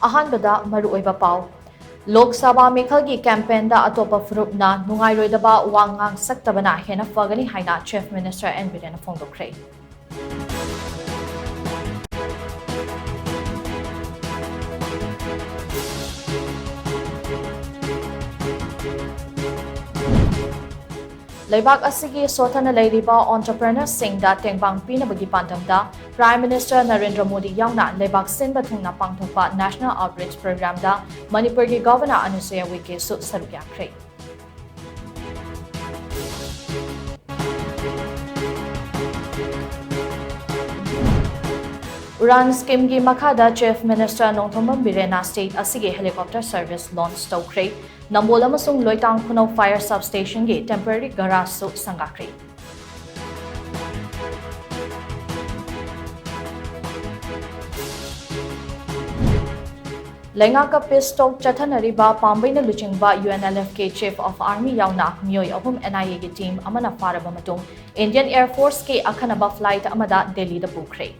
Ahanbada Maruoiba Pau. Lok Sabha Mikhalgi campaign da atopa furupna nungairoidaba wangang saktabana hena fagani haina Chief Minister N. Birena Fongdokre. Leibak asigi sotana leiriba entrepreneurs sing da tengbang pinabagi pandamda Prime Minister Narendra Modi yauna leibak sinba thungna pangthokpa National Outreach Program da Manipuri Governor Anusuya Uike su sarukyakhre. Uran scheme gi makada Chief Minister Nongthomam Birena State asigi helicopter service launch tawkhre. Nambola amasung Loitang Khunau Fire Substation gi temporary garage su sangakre. Lenga pistol chathanariba Pambaina Luchingba UNLFK Chief of Army yauna Myoy ahum NIA gi team amana faraba matung Indian Air Force ke akhanaba flight amada Delhi da pukre.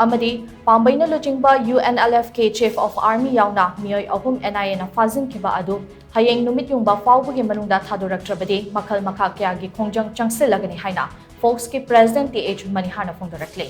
Amadi Pambaina Luchingba UNLFK Chief of Army yauna Myoy ahum NIA na fazin kiba adu hayeng numit yung ba fawbugi manungda thadoraktrabadi makhal makha kya gi khongjang changsilagani haina Fox ki President TH Manihar na phongdorakle.